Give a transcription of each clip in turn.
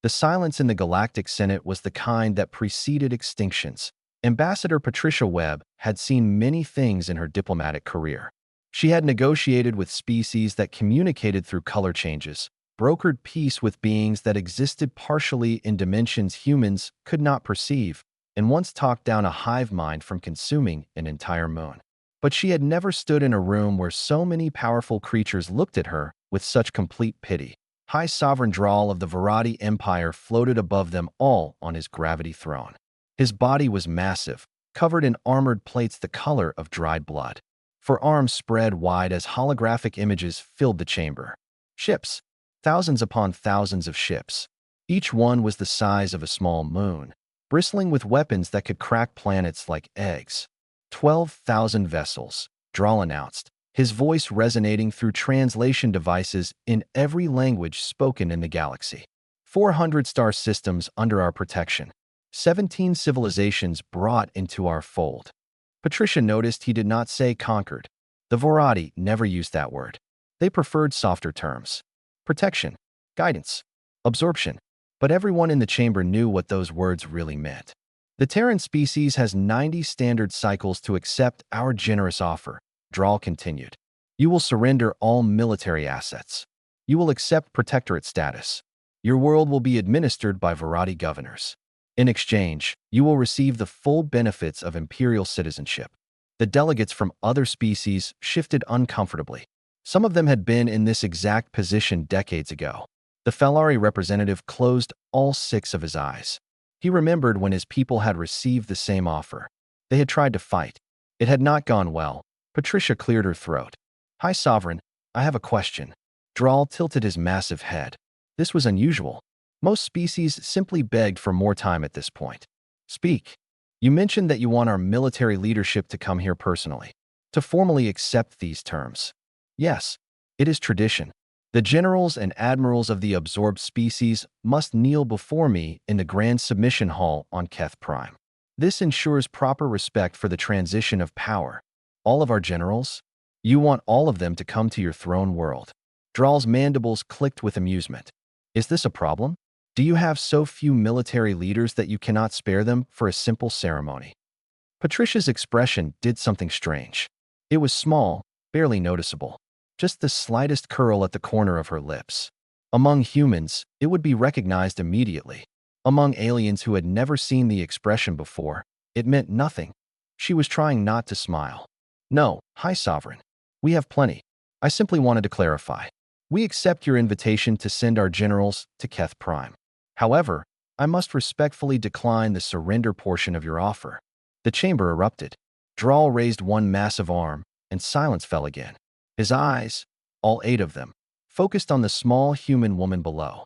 The silence in the Galactic Senate was the kind that preceded extinctions. Ambassador Patricia Webb had seen many things in her diplomatic career. She had negotiated with species that communicated through color changes, brokered peace with beings that existed partially in dimensions humans could not perceive, and once talked down a hive mind from consuming an entire moon. But she had never stood in a room where so many powerful creatures looked at her with such complete pity. High Sovereign Drawl of the Varadi Empire floated above them all on his gravity throne. His body was massive, covered in armored plates the color of dried blood. Forearms spread wide as holographic images filled the chamber. Ships, thousands upon thousands of ships. Each one was the size of a small moon, bristling with weapons that could crack planets like eggs. 12,000 vessels, Drawl announced, his voice resonating through translation devices in every language spoken in the galaxy. 400 star systems under our protection. 17 civilizations brought into our fold. Patricia noticed he did not say conquered. The Vorati never used that word. They preferred softer terms. Protection, guidance, absorption. But everyone in the chamber knew what those words really meant. The Terran species has 90 standard cycles to accept our generous offer, Drawl continued. You will surrender all military assets. You will accept protectorate status. Your world will be administered by Varati governors. In exchange, you will receive the full benefits of imperial citizenship. The delegates from other species shifted uncomfortably. Some of them had been in this exact position decades ago. The Felari representative closed all 6 of his eyes. He remembered when his people had received the same offer. They had tried to fight. It had not gone well. Patricia cleared her throat. High Sovereign, I have a question. Drawl tilted his massive head. This was unusual. Most species simply begged for more time at this point. Speak. You mentioned that you want our military leadership to come here personally, to formally accept these terms. Yes, it is tradition. The generals and admirals of the absorbed species must kneel before me in the Grand Submission Hall on Keth Prime. This ensures proper respect for the transition of power. All of our generals? You want all of them to come to your throne world. Drawl's mandibles clicked with amusement. Is this a problem? Do you have so few military leaders that you cannot spare them for a simple ceremony? Patricia's expression did something strange. It was small, barely noticeable. Just the slightest curl at the corner of her lips. Among humans, it would be recognized immediately. Among aliens who had never seen the expression before, it meant nothing. She was trying not to smile. No, High Sovereign. We have plenty. I simply wanted to clarify. We accept your invitation to send our generals to Keth Prime. However, I must respectfully decline the surrender portion of your offer. The chamber erupted. Drawl raised one massive arm, and silence fell again. His eyes, all 8 of them, focused on the small human woman below.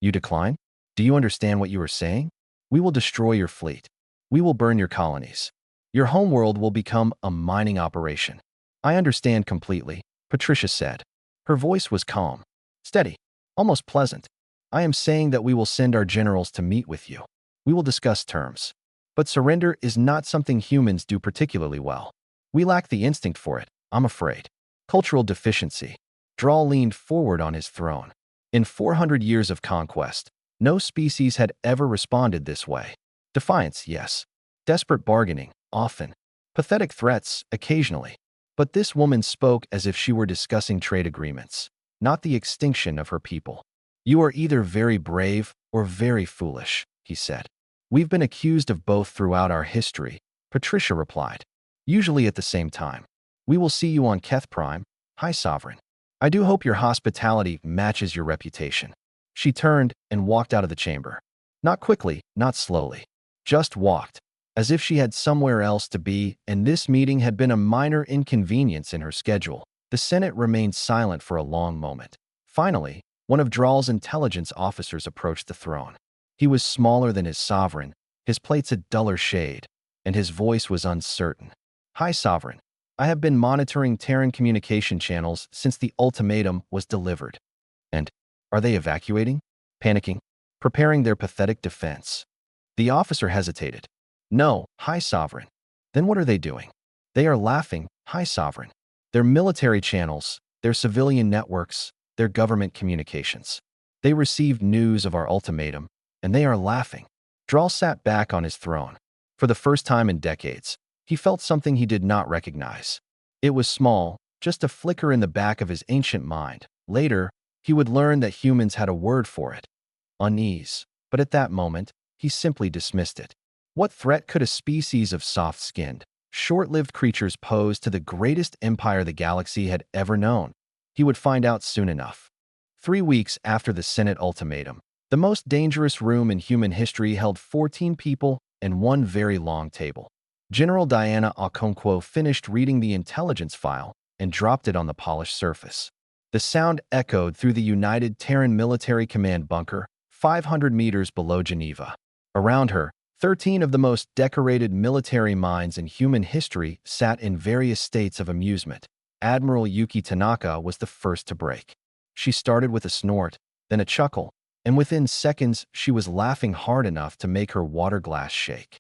You decline? Do you understand what you are saying? We will destroy your fleet. We will burn your colonies. Your homeworld will become a mining operation. I understand completely, Patricia said. Her voice was calm, steady, almost pleasant. I am saying that we will send our generals to meet with you. We will discuss terms. But surrender is not something humans do particularly well. We lack the instinct for it, I'm afraid. Cultural deficiency. Drawl leaned forward on his throne. In 400 years of conquest, no species had ever responded this way. Defiance, yes. Desperate bargaining, often. Pathetic threats, occasionally. But this woman spoke as if she were discussing trade agreements, not the extinction of her people. You are either very brave or very foolish, he said. We've been accused of both throughout our history, Patricia replied. Usually at the same time. We will see you on Keth Prime, High Sovereign. I do hope your hospitality matches your reputation. She turned and walked out of the chamber. Not quickly, not slowly. Just walked, as if she had somewhere else to be, and this meeting had been a minor inconvenience in her schedule. The Senate remained silent for a long moment. Finally, one of Drawl's intelligence officers approached the throne. He was smaller than his sovereign, his plates a duller shade, and his voice was uncertain. High Sovereign, I have been monitoring Terran communication channels since the ultimatum was delivered. And are they evacuating? Panicking? Preparing their pathetic defense? The officer hesitated. No, High Sovereign. Then what are they doing? They are laughing, High Sovereign. Their military channels, their civilian networks, their government communications. They received news of our ultimatum, and they are laughing. Drall sat back on his throne. For the first time in decades, he felt something he did not recognize. It was small, just a flicker in the back of his ancient mind. Later, he would learn that humans had a word for it: unease. But at that moment, he simply dismissed it. What threat could a species of soft-skinned, short-lived creatures pose to the greatest empire the galaxy had ever known? He would find out soon enough. 3 weeks after the Senate ultimatum, the most dangerous room in human history held 14 people and one very long table. General Diana Okonkwo finished reading the intelligence file and dropped it on the polished surface. The sound echoed through the United Terran Military Command bunker, 500 meters below Geneva. Around her, 13 of the most decorated military minds in human history sat in various states of amusement. Admiral Yuki Tanaka was the first to break. She started with a snort, then a chuckle, and within seconds she was laughing hard enough to make her water glass shake.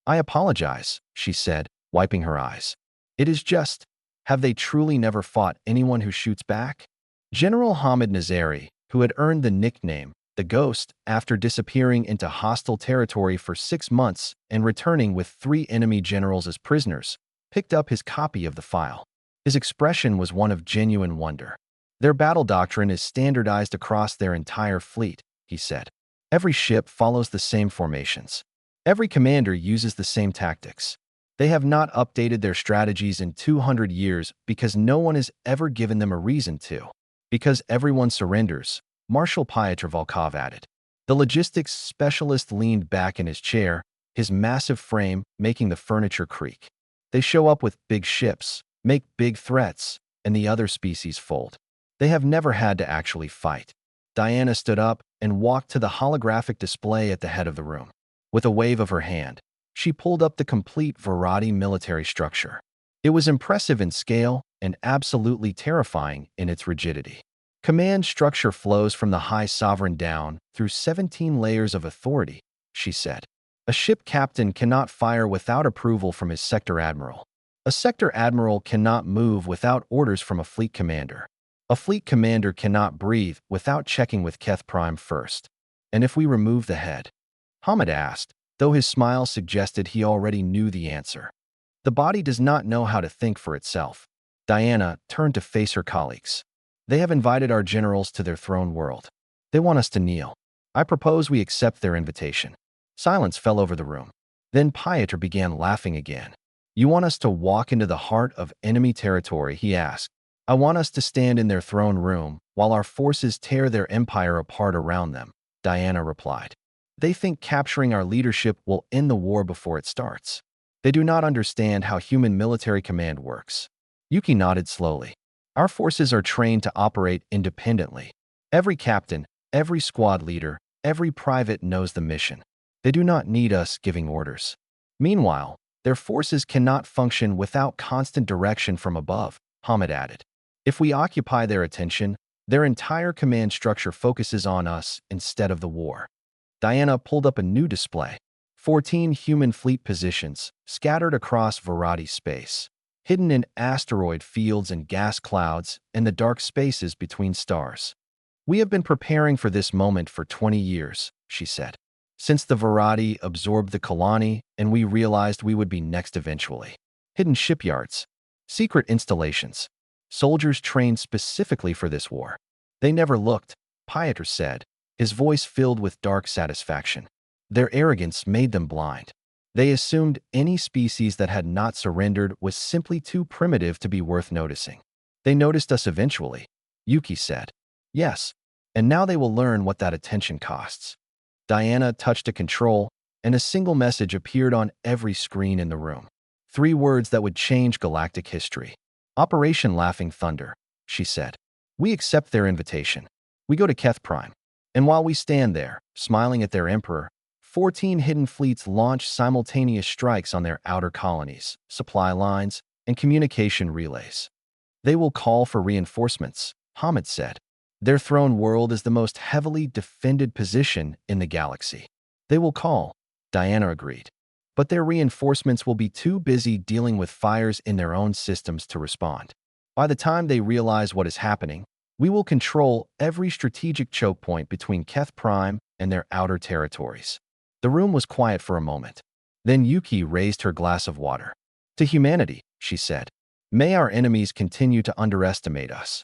"I apologize," she said, wiping her eyes. "It is just, have they truly never fought anyone who shoots back?" General Hamid Nazari, who had earned the nickname the Ghost after disappearing into hostile territory for 6 months and returning with 3 enemy generals as prisoners, picked up his copy of the file. His expression was one of genuine wonder. "Their battle doctrine is standardized across their entire fleet," he said. "Every ship follows the same formations. Every commander uses the same tactics. They have not updated their strategies in 200 years because no one has ever given them a reason to. Because everyone surrenders," Marshal Piotr Volkov added. The logistics specialist leaned back in his chair, his massive frame making the furniture creak. "They show up with big ships, make big threats, and the other species fold. They have never had to actually fight." Diana stood up and walked to the holographic display at the head of the room. With a wave of her hand, she pulled up the complete Varadi military structure. It was impressive in scale and absolutely terrifying in its rigidity. "Command structure flows from the High Sovereign down through 17 layers of authority," she said. "A ship captain cannot fire without approval from his sector admiral. A sector admiral cannot move without orders from a fleet commander. A fleet commander cannot breathe without checking with Keth Prime first. And if we remove the head?" Hamid asked, though his smile suggested he already knew the answer. "The body does not know how to think for itself." Diana turned to face her colleagues. "They have invited our generals to their throne world. They want us to kneel. I propose we accept their invitation." Silence fell over the room. Then Piotr began laughing again. "You want us to walk into the heart of enemy territory?" he asked. "I want us to stand in their throne room while our forces tear their empire apart around them," Diana replied. "They think capturing our leadership will end the war before it starts. They do not understand how human military command works." Yuki nodded slowly. "Our forces are trained to operate independently. Every captain, every squad leader, every private knows the mission. They do not need us giving orders. Meanwhile, their forces cannot function without constant direction from above," Hamid added. "If we occupy their attention, their entire command structure focuses on us instead of the war." Diana pulled up a new display. 14 human fleet positions scattered across Varadi space, hidden in asteroid fields and gas clouds and the dark spaces between stars. "We have been preparing for this moment for 20 years, she said. "Since the Varadi absorbed the colony and we realized we would be next eventually. Hidden shipyards, secret installations, soldiers trained specifically for this war. They never looked," Piotr said, his voice filled with dark satisfaction. "Their arrogance made them blind. They assumed any species that had not surrendered was simply too primitive to be worth noticing. They noticed us eventually," Yuki said. "Yes, and now they will learn what that attention costs." Diana touched a control, and a single message appeared on every screen in the room. 3 words that would change galactic history. "Operation Laughing Thunder," she said. "We accept their invitation. We go to Keth Prime. And while we stand there, smiling at their emperor, 14 hidden fleets launch simultaneous strikes on their outer colonies, supply lines, and communication relays. They will call for reinforcements," Hamid said. "Their throne world is the most heavily defended position in the galaxy." "They will call," Diana agreed. "But their reinforcements will be too busy dealing with fires in their own systems to respond. By the time they realize what is happening, We will control every strategic choke point between Keth Prime and their outer territories. The room was quiet for a moment. Then Yuki raised her glass of water. To humanity, she said, may our enemies continue to underestimate us.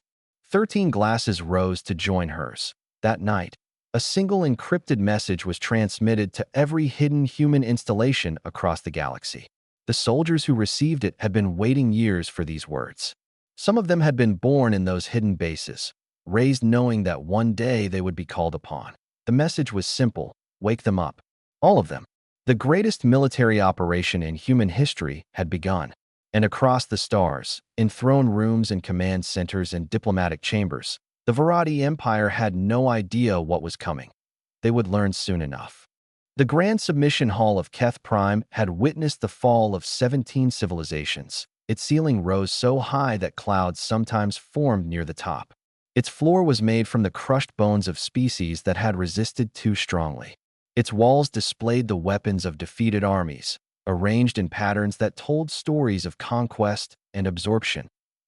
13 glasses rose to join hers. That night, a single encrypted message was transmitted to every hidden human installation across the galaxy. The soldiers who received it had been waiting years for these words. Some of them had been born in those hidden bases, raised knowing that one day they would be called upon. The message was simple: wake them up. All of them. The greatest military operation in human history had begun. And across the stars, in throne rooms and command centers and diplomatic chambers, the Varadi Empire had no idea what was coming. They would learn soon enough. The Grand Submission Hall of Keth Prime had witnessed the fall of 17 civilizations. Its ceiling rose so high that clouds sometimes formed near the top. Its floor was made from the crushed bones of species that had resisted too strongly. Its walls displayed the weapons of defeated armies, arranged in patterns that told stories of conquest and absorption.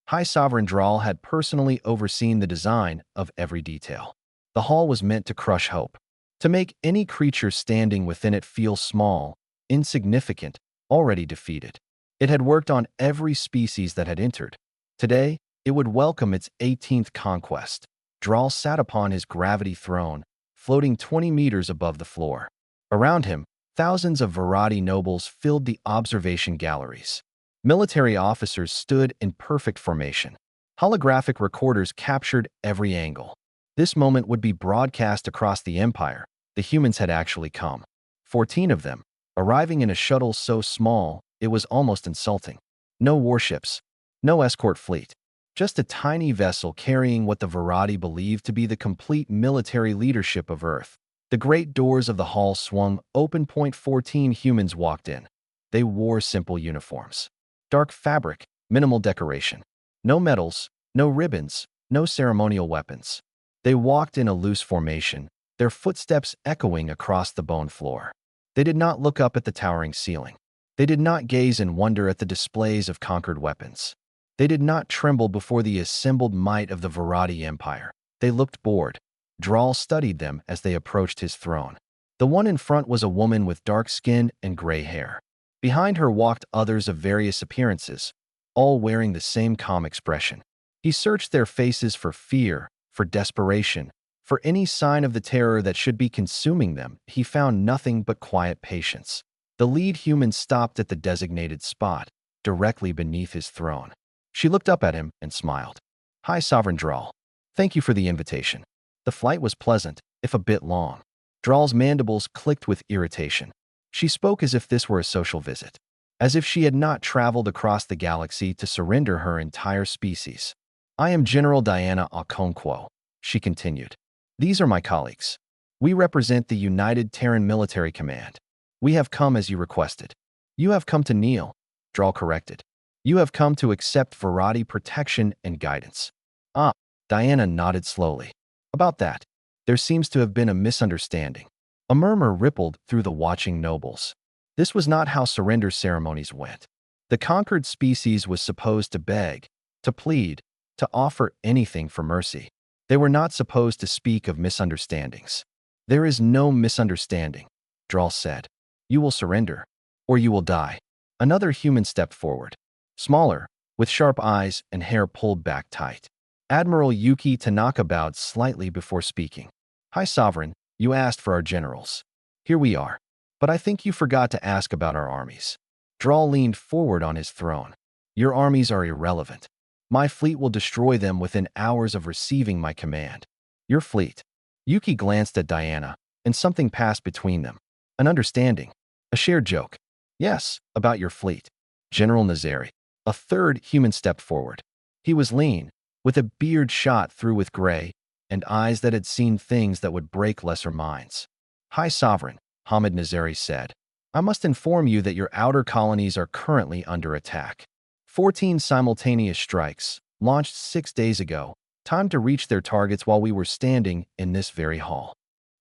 High Sovereign Dral had personally overseen the design of every detail. The hall was meant to crush hope, to make any creature standing within it feel small, insignificant, already defeated. It had worked on every species that had entered. Today, it would welcome its 18th conquest. Dral sat upon his gravity throne, floating 20 meters above the floor. Around him, thousands of Varadi nobles filled the observation galleries. Military officers stood in perfect formation. Holographic recorders captured every angle. This moment would be broadcast across the empire. The humans had actually come. 14 of them, arriving in a shuttle so small, it was almost insulting. No warships, no escort fleet. Just a tiny vessel carrying what the Varadi believed to be the complete military leadership of Earth. The great doors of the hall swung open. 14 humans walked in. They wore simple uniforms. Dark fabric, minimal decoration. No medals, no ribbons, no ceremonial weapons. They walked in a loose formation, their footsteps echoing across the bone floor. They did not look up at the towering ceiling. They did not gaze in wonder at the displays of conquered weapons. They did not tremble before the assembled might of the Varadi Empire. They looked bored. Dral studied them as they approached his throne. The one in front was a woman with dark skin and gray hair. Behind her walked others of various appearances, all wearing the same calm expression. He searched their faces for fear, for desperation, for any sign of the terror that should be consuming them. He found nothing but quiet patience. The lead human stopped at the designated spot, directly beneath his throne. She looked up at him and smiled. High Sovereign Dral, thank you for the invitation. The flight was pleasant, if a bit long. Dral's mandibles clicked with irritation. She spoke as if this were a social visit, as if she had not traveled across the galaxy to surrender her entire species. I am General Diana Okonkwo, she continued. These are my colleagues. We represent the United Terran Military Command. We have come as you requested. You have come to kneel, Dral corrected. You have come to accept Varadi protection and guidance. Ah, Diana nodded slowly. About that, there seems to have been a misunderstanding. A murmur rippled through the watching nobles. This was not how surrender ceremonies went. The conquered species was supposed to beg, to plead, to offer anything for mercy. They were not supposed to speak of misunderstandings. There is no misunderstanding, Dral said. You will surrender, or you will die. Another human stepped forward. Smaller, with sharp eyes and hair pulled back tight. Admiral Yuki Tanaka bowed slightly before speaking. High Sovereign, you asked for our generals. Here we are. But I think you forgot to ask about our armies. Dral leaned forward on his throne. Your armies are irrelevant. My fleet will destroy them within hours of receiving my command. Your fleet. Yuki glanced at Diana, and something passed between them. An understanding. A shared joke. Yes, about your fleet. General Nazari. A third human stepped forward. He was lean, with a beard shot through with gray, and eyes that had seen things that would break lesser minds. High Sovereign, Hamid Nazari said, I must inform you that your outer colonies are currently under attack. 14 simultaneous strikes, launched 6 days ago, timed to reach their targets while we were standing in this very hall.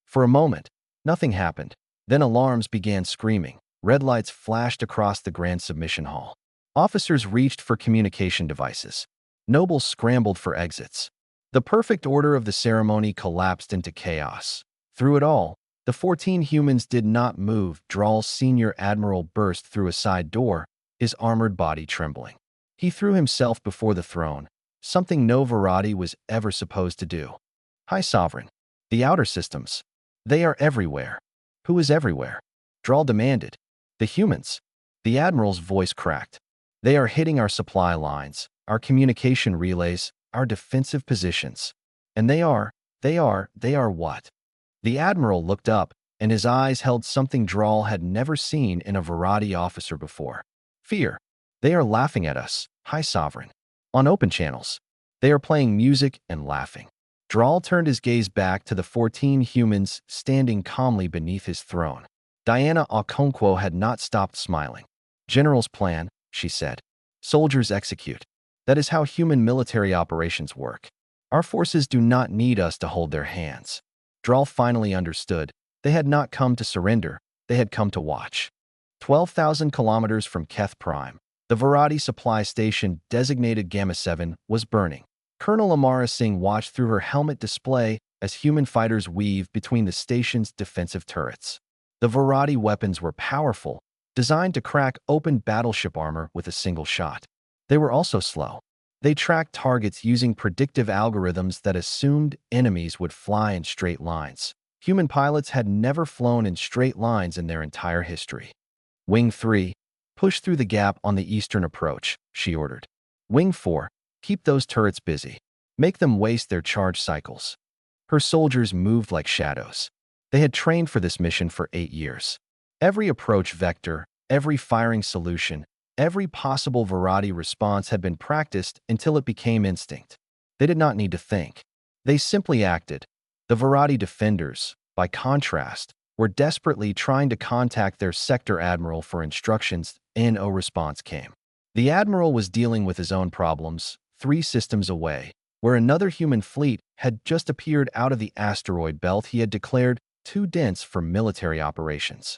For a moment, nothing happened. Then alarms began screaming. Red lights flashed across the Grand Submission Hall. Officers reached for communication devices. Nobles scrambled for exits. The perfect order of the ceremony collapsed into chaos. Through it all, the 14 humans did not move. Dral's senior admiral burst through a side door, his armored body trembling. He threw himself before the throne, something no Virati was ever supposed to do. High Sovereign. The outer systems. They are everywhere. Who is everywhere? Dral demanded. The humans. The admiral's voice cracked. They are hitting our supply lines, our communication relays, our defensive positions. And they are what? The admiral looked up, and his eyes held something Dral had never seen in a Virati officer before. Fear. They are laughing at us, High Sovereign. On open channels. They are playing music and laughing. Dral turned his gaze back to the 14 humans standing calmly beneath his throne. Diana Okonkwo had not stopped smiling. General's plan, she said. Soldiers execute. That is how human military operations work. Our forces do not need us to hold their hands. Dral finally understood. They had not come to surrender. They had come to watch. 12,000 kilometers from Keth Prime, the Virati supply station designated Gamma 7 was burning. Colonel Amara Singh watched through her helmet display as human fighters weaved between the station's defensive turrets. The Virati weapons were powerful, designed to crack open battleship armor with a single shot. They were also slow. They tracked targets using predictive algorithms that assumed enemies would fly in straight lines. Human pilots had never flown in straight lines in their entire history. Wing 3, push through the gap on the eastern approach, she ordered. Wing 4, keep those turrets busy. Make them waste their charge cycles. Her soldiers moved like shadows. They had trained for this mission for 8 years. Every approach vector, every firing solution, every possible Virati response had been practiced until it became instinct. They did not need to think. They simply acted. The Virati defenders, by contrast, were desperately trying to contact their sector admiral for instructions, and no response came. The admiral was dealing with his own problems, 3 systems away, where another human fleet had just appeared out of the asteroid belt he had declared too dense for military operations.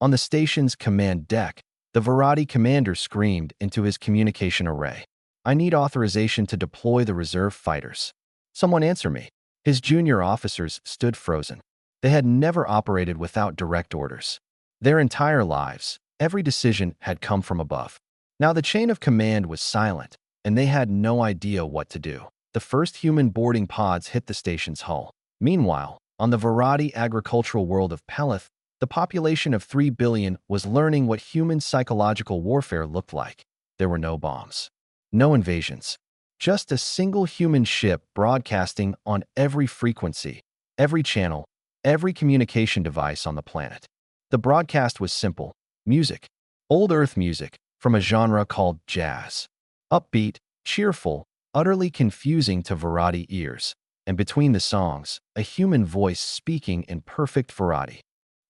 On the station's command deck, the Virati commander screamed into his communication array. I need authorization to deploy the reserve fighters. Someone answer me. His junior officers stood frozen. They had never operated without direct orders. Their entire lives, every decision had come from above. Now the chain of command was silent, and they had no idea what to do. The first human boarding pods hit the station's hull. Meanwhile, on the Virati agricultural world of Pelith, the population of 3 billion was learning what human psychological warfare looked like. There were no bombs. No invasions. Just a single human ship broadcasting on every frequency, every channel, every communication device on the planet. The broadcast was simple. Music. Old Earth music, from a genre called jazz. Upbeat, cheerful, utterly confusing to Virati ears. And between the songs, a human voice speaking in perfect Virati.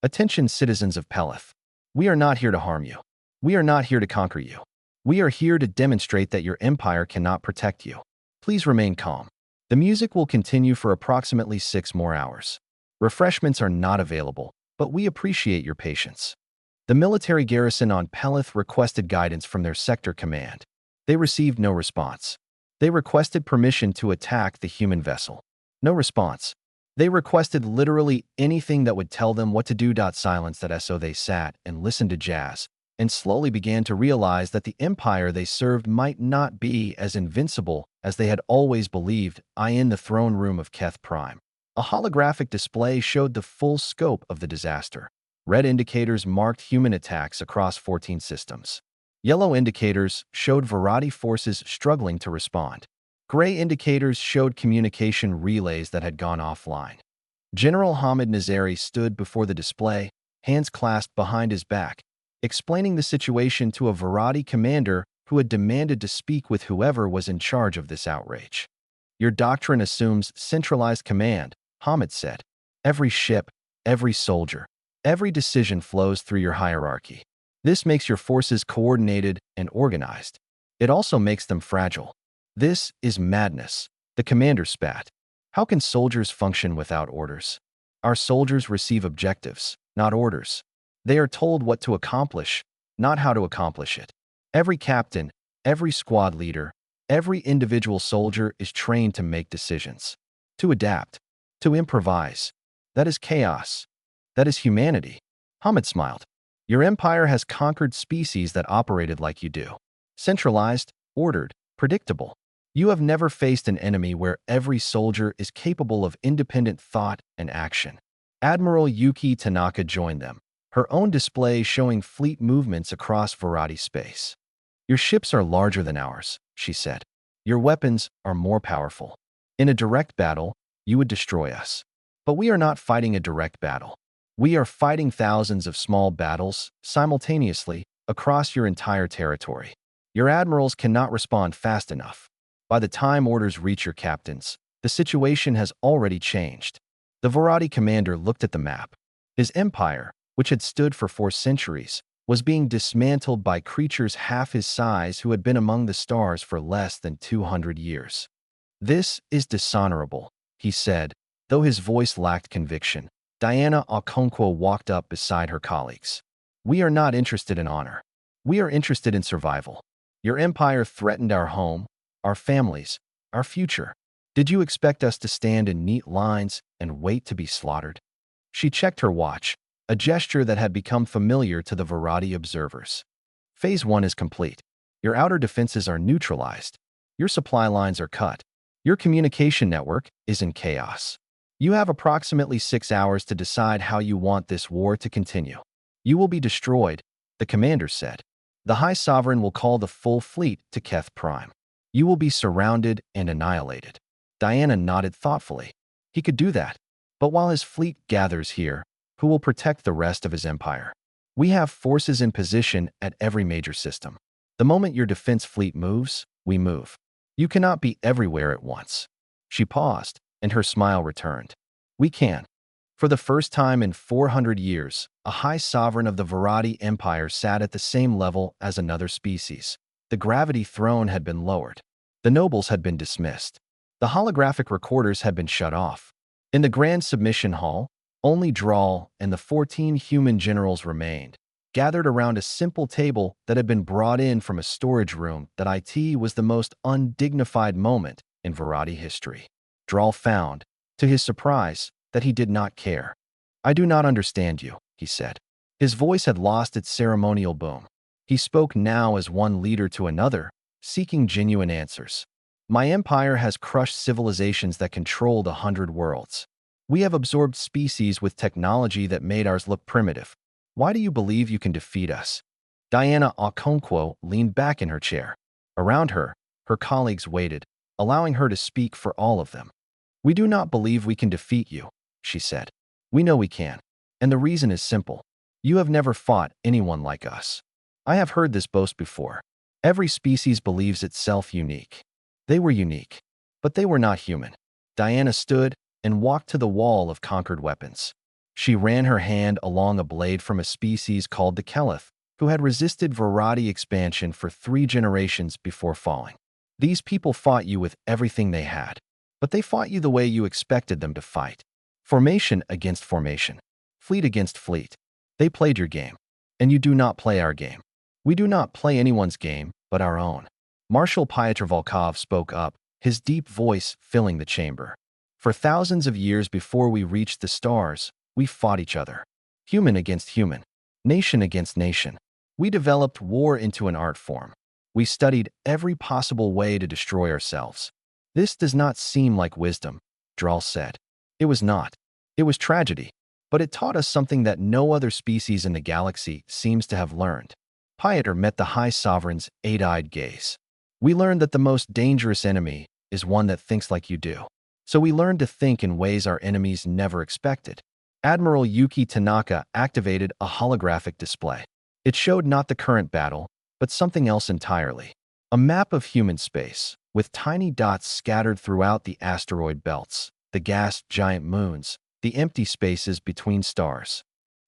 Attention, citizens of Pelith. We are not here to harm you. We are not here to conquer you. We are here to demonstrate that your empire cannot protect you. Please remain calm. The music will continue for approximately 6 more hours. Refreshments are not available, but we appreciate your patience. The military garrison on Pelith requested guidance from their sector command. They received no response. They requested permission to attack the human vessel. No response. They requested literally anything that would tell them what to do. Silence that. So they sat and listened to jazz, and slowly began to realize that the empire they served might not be as invincible as they had always believed. In the throne room of Keth Prime, a holographic display showed the full scope of the disaster. Red indicators marked human attacks across 14 systems. Yellow indicators showed Virati forces struggling to respond. Gray indicators showed communication relays that had gone offline. General Hamid Nazari stood before the display, hands clasped behind his back, explaining the situation to a Virati commander who had demanded to speak with whoever was in charge of this outrage. Your doctrine assumes centralized command, Hamid said. Every ship, every soldier, every decision flows through your hierarchy. This makes your forces coordinated and organized. It also makes them fragile. This is madness, the commander spat. How can soldiers function without orders? Our soldiers receive objectives, not orders. They are told what to accomplish, not how to accomplish it. Every captain, every squad leader, Every individual soldier is trained to make decisions, to adapt, to improvise. That is chaos. That is humanity. Hamid smiled. Your empire has conquered species that operated like you do. Centralized, ordered, predictable. You have never faced an enemy where every soldier is capable of independent thought and action. Admiral Yuki Tanaka joined them, her own display showing fleet movements across Varadi space. Your ships are larger than ours, she said. Your weapons are more powerful. In a direct battle, you would destroy us. But we are not fighting a direct battle. We are fighting thousands of small battles simultaneously across your entire territory. Your admirals cannot respond fast enough. By the time orders reach your captains, the situation has already changed. The Varadi commander looked at the map. His empire, which had stood for 4 centuries, was being dismantled by creatures half his size who had been among the stars for less than 200 years. This is dishonorable, he said, though his voice lacked conviction. Diana Okonkwo walked up beside her colleagues. We are not interested in honor. We are interested in survival. Your empire threatened our home, our families, our future. Did you expect us to stand in neat lines and wait to be slaughtered? She checked her watch, a gesture that had become familiar to the Varadi observers. Phase 1 is complete. Your outer defenses are neutralized. Your supply lines are cut. Your communication network is in chaos. You have approximately 6 hours to decide how you want this war to continue. You will be destroyed, the commander said. The High Sovereign will call the full fleet to Keth Prime. You will be surrounded and annihilated. Diana nodded thoughtfully. He could do that. But while his fleet gathers here, who will protect the rest of his empire? We have forces in position at every major system. The moment your defense fleet moves, we move. You cannot be everywhere at once. She paused, and her smile returned. We can. For the first time in 400 years, a high sovereign of the Varadi Empire sat at the same level as another species. The gravity throne had been lowered. The nobles had been dismissed. The holographic recorders had been shut off. In the grand submission hall, only Drawl and the 14 human generals remained, gathered around a simple table that had been brought in from a storage room that IT was the most undignified moment in Varadi history. Drawl found, to his surprise, that he did not care. I do not understand you, he said. His voice had lost its ceremonial boom. He spoke now as one leader to another, seeking genuine answers. My empire has crushed civilizations that controlled 100 worlds. We have absorbed species with technology that made ours look primitive. Why do you believe you can defeat us? Diana Okonkwo leaned back in her chair. Around her, her colleagues waited, allowing her to speak for all of them. We do not believe we can defeat you, she said. We know we can. And the reason is simple. You have never fought anyone like us. I have heard this boast before. Every species believes itself unique. They were unique, but they were not human. Diana stood and walked to the wall of conquered weapons. She ran her hand along a blade from a species called the Keleth, who had resisted Varadi expansion for 3 generations before falling. These people fought you with everything they had, but they fought you the way you expected them to fight. Formation against formation. Fleet against fleet. They played your game, and you do not play our game. We do not play anyone's game but our own. Marshal Pyotr Volkov spoke up, his deep voice filling the chamber. For thousands of years before we reached the stars, we fought each other. Human against human. Nation against nation. We developed war into an art form. We studied every possible way to destroy ourselves. This does not seem like wisdom, Drawl said. It was not. It was tragedy. But it taught us something that no other species in the galaxy seems to have learned. Pyotr met the High Sovereign's 8-eyed gaze. We learned that the most dangerous enemy is one that thinks like you do. So we learned to think in ways our enemies never expected. Admiral Yuki Tanaka activated a holographic display. It showed not the current battle, but something else entirely. A map of human space, with tiny dots scattered throughout the asteroid belts, the gas giant moons, the empty spaces between stars.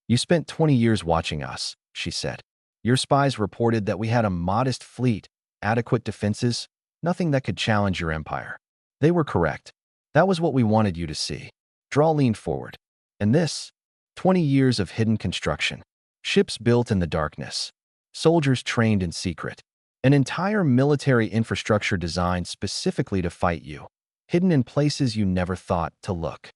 You spent 20 years watching us, she said. Your spies reported that we had a modest fleet, adequate defenses, nothing that could challenge your empire. They were correct. That was what we wanted you to see. Drawl leaned forward. And this? 20 years of hidden construction. Ships built in the darkness. Soldiers trained in secret. An entire military infrastructure designed specifically to fight you, hidden in places you never thought to look.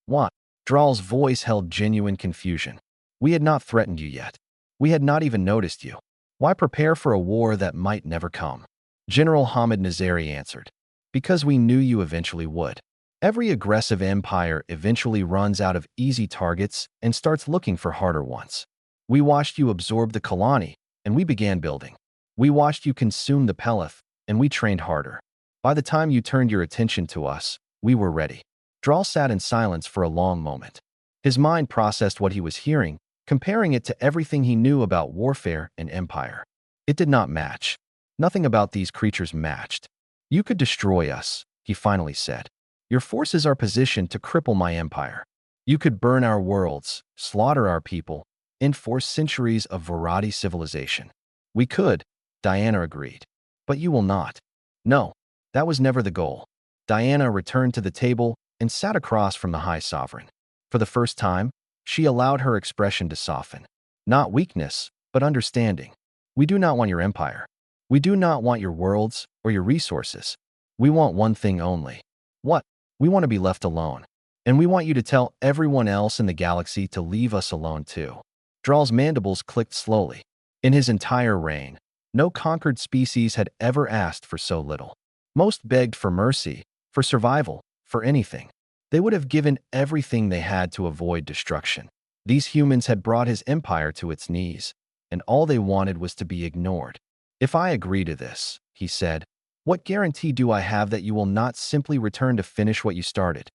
What? Draal's voice held genuine confusion. We had not threatened you yet. We had not even noticed you. Why prepare for a war that might never come? General Hamid Nazari answered. Because we knew you eventually would. Every aggressive empire eventually runs out of easy targets and starts looking for harder ones. We watched you absorb the colony, and we began building. We watched you consume the Peleth, and we trained harder. By the time you turned your attention to us, we were ready. Draal sat in silence for a long moment. His mind processed what he was hearing, comparing it to everything he knew about warfare and empire. It did not match. Nothing about these creatures matched. You could destroy us, he finally said. Your forces are positioned to cripple my empire. You could burn our worlds, slaughter our people, enforce centuries of Varadi civilization. We could, Diana agreed. But you will not. No, that was never the goal. Diana returned to the table and sat across from the High Sovereign. For the first time, she allowed her expression to soften. Not weakness, but understanding. We do not want your empire. We do not want your worlds or your resources. We want one thing only. What? We want to be left alone. And we want you to tell everyone else in the galaxy to leave us alone too. Draal's mandibles clicked slowly. In his entire reign, no conquered species had ever asked for so little. Most begged for mercy, for survival, for anything. They would have given everything they had to avoid destruction. These humans had brought his empire to its knees, and all they wanted was to be ignored. If I agree to this, he said, what guarantee do I have that you will not simply return to finish what you started?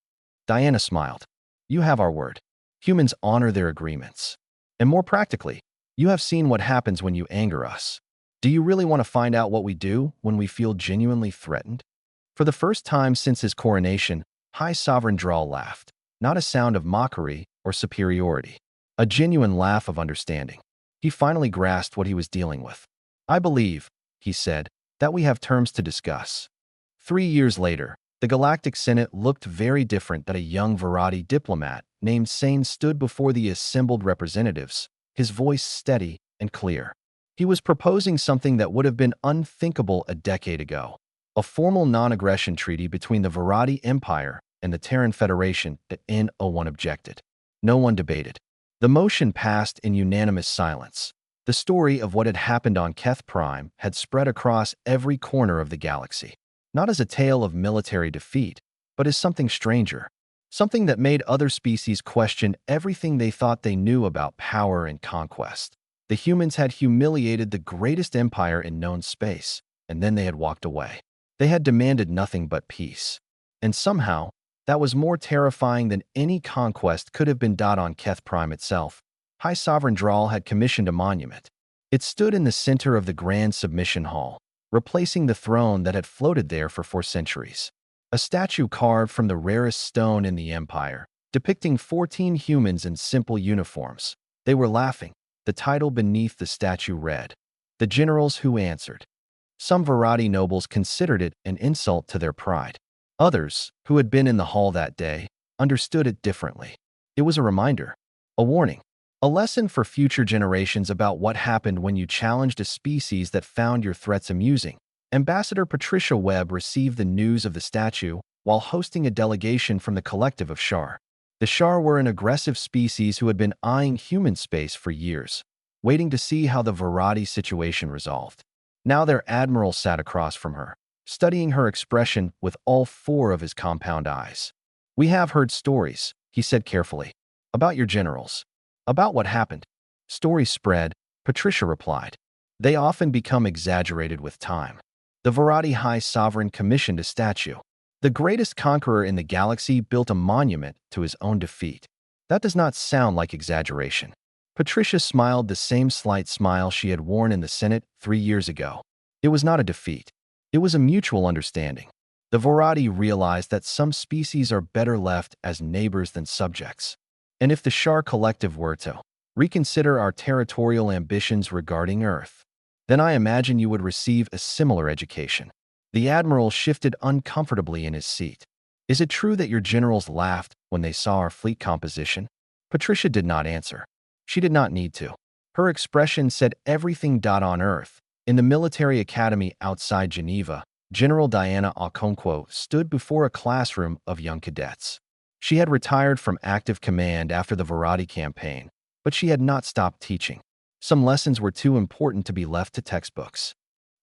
Diana smiled. You have our word. Humans honor their agreements. And more practically, you have seen what happens when you anger us. Do you really want to find out what we do when we feel genuinely threatened? For the first time since his coronation, High Sovereign Draal laughed, not a sound of mockery or superiority, a genuine laugh of understanding. He finally grasped what he was dealing with. I believe, he said, that we have terms to discuss. 3 years later, the Galactic Senate looked very different than a young Varadi diplomat named Sane stood before the assembled representatives, his voice steady and clear. He was proposing something that would have been unthinkable a decade ago, a formal non-aggression treaty between the Varadi Empire and the Terran Federation that N01 objected. No one debated. The motion passed in unanimous silence. The story of what had happened on Keth Prime had spread across every corner of the galaxy, not as a tale of military defeat, but as something stranger, something that made other species question everything they thought they knew about power and conquest. The humans had humiliated the greatest empire in known space, and then they had walked away. They had demanded nothing but peace. And somehow, that was more terrifying than any conquest could have been. On Keth Prime itself, High Sovereign Draal had commissioned a monument. It stood in the center of the Grand Submission Hall, replacing the throne that had floated there for 4 centuries. A statue carved from the rarest stone in the Empire, depicting 14 humans in simple uniforms. They were laughing. The title beneath the statue read, The Generals Who Answered. Some Varadi nobles considered it an insult to their pride. Others, who had been in the hall that day, understood it differently. It was a reminder, a warning, a lesson for future generations about what happened when you challenged a species that found your threats amusing. Ambassador Patricia Webb received the news of the statue while hosting a delegation from the collective of Shar. The Shar were an aggressive species who had been eyeing human space for years, waiting to see how the Varadi situation resolved. Now their admiral sat across from her, studying her expression with all 4 of his compound eyes. We have heard stories, he said carefully, about your generals, about what happened. Stories spread, Patricia replied. They often become exaggerated with time. The Varadi High Sovereign commissioned a statue. The greatest conqueror in the galaxy built a monument to his own defeat. That does not sound like exaggeration. Patricia smiled the same slight smile she had worn in the Senate 3 years ago. It was not a defeat. It was a mutual understanding. The Varadi realized that some species are better left as neighbors than subjects. And if the Shar Collective were to reconsider our territorial ambitions regarding Earth, then I imagine you would receive a similar education. The Admiral shifted uncomfortably in his seat. Is it true that your generals laughed when they saw our fleet composition? Patricia did not answer. She did not need to. Her expression said everything. On Earth, In the military academy outside Geneva, General Diana Okonkwo stood before a classroom of young cadets. She had retired from active command after the Varadi campaign, but she had not stopped teaching. Some lessons were too important to be left to textbooks.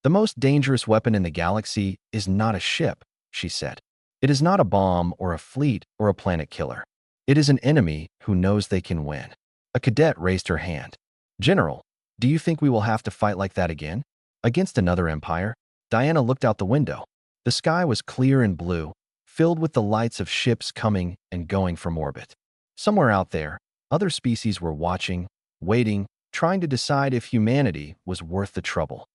The most dangerous weapon in the galaxy is not a ship, she said. It is not a bomb or a fleet or a planet killer. It is an enemy who knows they can win. A cadet raised her hand. General, do you think we will have to fight like that again? Against another empire? Diana looked out the window. The sky was clear and blue, filled with the lights of ships coming and going from orbit. Somewhere out there, other species were watching, waiting, trying to decide if humanity was worth the trouble.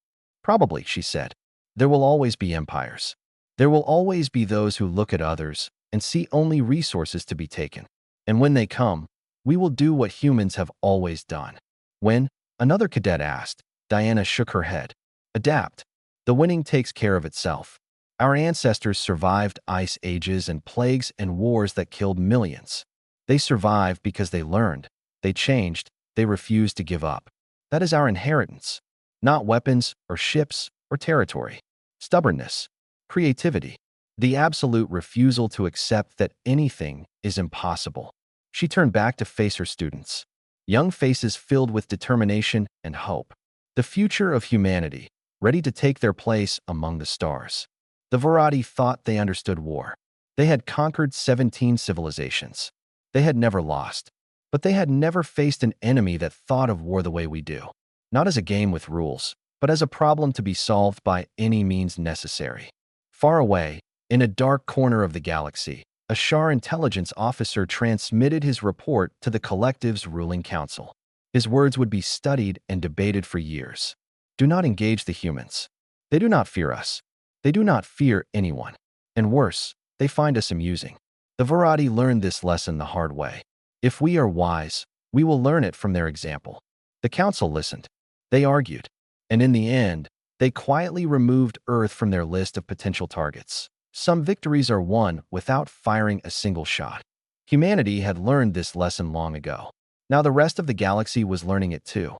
Probably, she said. There will always be empires. There will always be those who look at others and see only resources to be taken. And when they come, we will do what humans have always done. When? Another cadet asked. Diana shook her head. Adapt. The winning takes care of itself. Our ancestors survived ice ages and plagues and wars that killed millions. They survived because they learned, they changed, they refused to give up. That is our inheritance. Not weapons or ships or territory. Stubbornness, creativity, the absolute refusal to accept that anything is impossible. She turned back to face her students. Young faces filled with determination and hope. The future of humanity, ready to take their place among the stars. The Varadi thought they understood war. They had conquered 17 civilizations. They had never lost. But they had never faced an enemy that thought of war the way we do. Not as a game with rules, but as a problem to be solved by any means necessary. Far away, in a dark corner of the galaxy, a Shar intelligence officer transmitted his report to the collective's ruling council. His words would be studied and debated for years. Do not engage the humans. They do not fear us. They do not fear anyone. And worse, they find us amusing. The Varadi learned this lesson the hard way. If we are wise, we will learn it from their example. The council listened. They argued. And in the end, they quietly removed Earth from their list of potential targets. Some victories are won without firing a single shot. Humanity had learned this lesson long ago. Now the rest of the galaxy was learning it too.